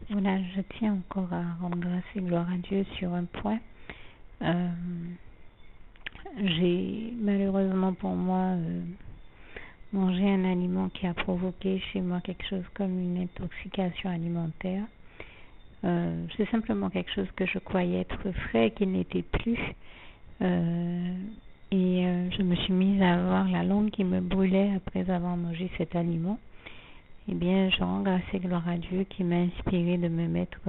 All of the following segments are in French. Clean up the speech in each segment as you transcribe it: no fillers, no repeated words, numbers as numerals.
Voilà, je tiens encore à rendre grâce et gloire à Dieu sur un point. Euh, j'ai malheureusement pour moi mangé un aliment qui a provoqué chez moi quelque chose comme une intoxication alimentaire. C'est simplement quelque chose que je croyais être frais et qui n'était plus. Je me suis mise à avoir la langue qui me brûlait après avoir mangé cet aliment. Eh bien, je rends grâce et gloire à Dieu qui m'a inspiré de me mettre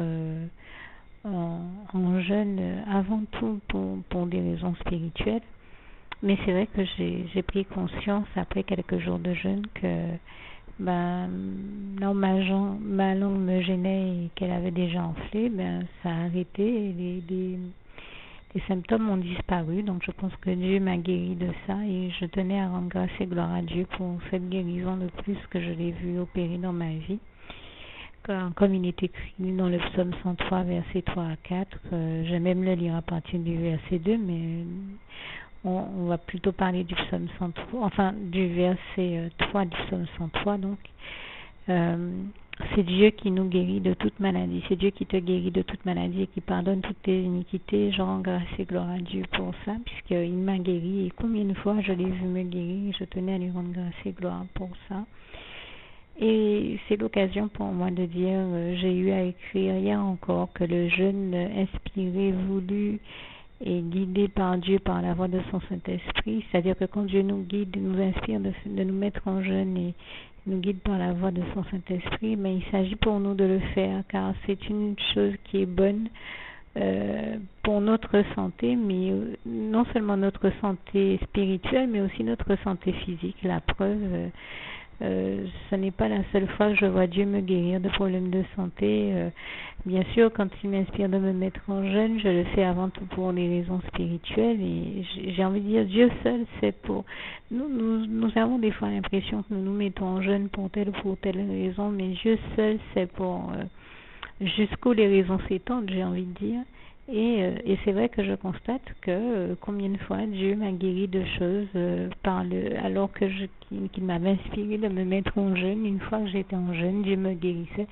en jeûne avant tout pour des raisons spirituelles. Mais c'est vrai que j'ai pris conscience après quelques jours de jeûne que non, ma langue me gênait et qu'elle avait déjà enflé, ça a arrêté et les symptômes ont disparu. Donc je pense que Dieu m'a guéri de ça et je tenais à rendre grâce et gloire à Dieu pour cette guérison de plus que je l'ai vu opérer dans ma vie. Comme il est écrit dans le psaume 103, versets 3 à 4, je vais même le lire à partir du verset 2, mais on va plutôt parler du psaume 103, enfin du verset 3 du psaume 103. Donc, c'est Dieu qui nous guérit de toute maladie, c'est Dieu qui te guérit de toute maladie et qui pardonne toutes tes iniquités. Je rends grâce et gloire à Dieu pour ça, puisqu'il m'a guéri et combien de fois je l'ai vu me guérir et je tenais à lui rendre grâce et gloire pour ça. Et c'est l'occasion pour moi de dire, j'ai eu à écrire hier encore que le jeûne inspiré, voulu et guidé par Dieu par la voix de son Saint-Esprit, c'est-à-dire que quand Dieu nous guide, nous inspire de nous mettre en jeûne et nous guide par la voix de son Saint-Esprit, mais il s'agit pour nous de le faire car c'est une chose qui est bonne pour notre santé, mais non seulement notre santé spirituelle, mais aussi notre santé physique. La preuve, ce n'est pas la seule fois que je vois Dieu me guérir de problèmes de santé. Bien sûr, quand il m'inspire de me mettre en jeûne, je le fais avant tout pour des raisons spirituelles. Et j'ai envie de dire, Dieu seul, c'est pour... Nous avons des fois l'impression que nous nous mettons en jeûne pour telle ou pour telle raison, mais Dieu seul, c'est pour... jusqu'où les raisons s'étendent, j'ai envie de dire. Et c'est vrai que je constate que combien de fois Dieu m'a guéri de choses alors qu'il m'avait inspiré de me mettre en jeûne. Une fois que j'étais en jeûne, Dieu me guérissait.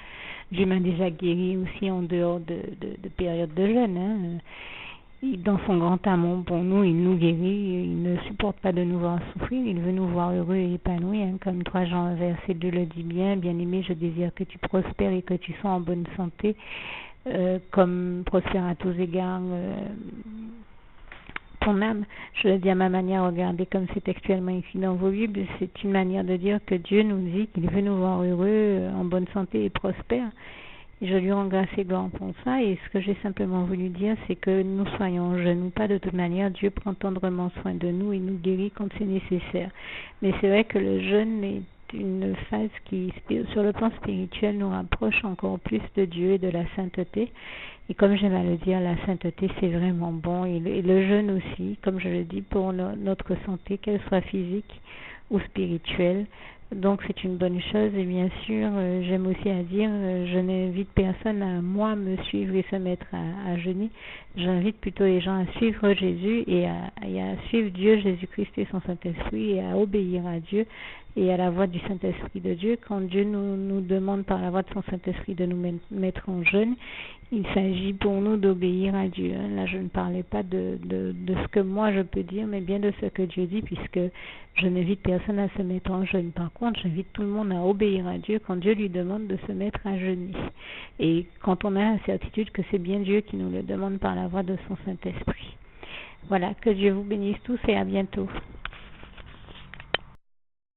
Dieu m'a déjà guéri aussi en dehors de périodes de jeûne. Dans son grand amour pour nous, il nous guérit, il ne supporte pas de nous voir souffrir, il veut nous voir heureux et épanouis, comme 3 Jean verset 2 le dit bien. Bien-aimé, je désire que tu prospères et que tu sois en bonne santé, comme prospère à tous égards ton âme. Je le dis à ma manière, regardez comme c'est textuellement écrit dans vos Bibles, c'est une manière de dire que Dieu nous dit qu'il veut nous voir heureux, en bonne santé et prospères. Et je lui rends grâce et gloire pour ça. Et ce que j'ai simplement voulu dire, c'est que nous soyons en jeûne ou pas, de toute manière, Dieu prend tendrement soin de nous et nous guérit quand c'est nécessaire. Mais c'est vrai que le jeûne est une phase qui, sur le plan spirituel, nous rapproche encore plus de Dieu et de la sainteté. Et comme j'aime à le dire, la sainteté, c'est vraiment bon. Et le jeûne aussi, comme je le dis, pour notre santé, qu'elle soit physique ou spirituelle. Donc c'est une bonne chose. Et bien sûr, j'aime aussi à dire, je n'invite personne à moi me suivre et se mettre à jeûner. J'invite plutôt les gens à suivre Jésus et à suivre Dieu, Jésus-Christ et son Saint-Esprit, et à obéir à Dieu et à la voix du Saint-Esprit de Dieu. Quand Dieu nous demande par la voix de son Saint-Esprit de nous mettre en jeûne, il s'agit pour nous d'obéir à Dieu. Là, je ne parlais pas de ce que moi je peux dire, mais bien de ce que Dieu dit, puisque je n'invite personne à se mettre en jeûne. Par contre, j'invite tout le monde à obéir à Dieu quand Dieu lui demande de se mettre à jeûner. Et quand on a la certitude que c'est bien Dieu qui nous le demande par la voix de son Saint-Esprit. Voilà, que Dieu vous bénisse tous et à bientôt.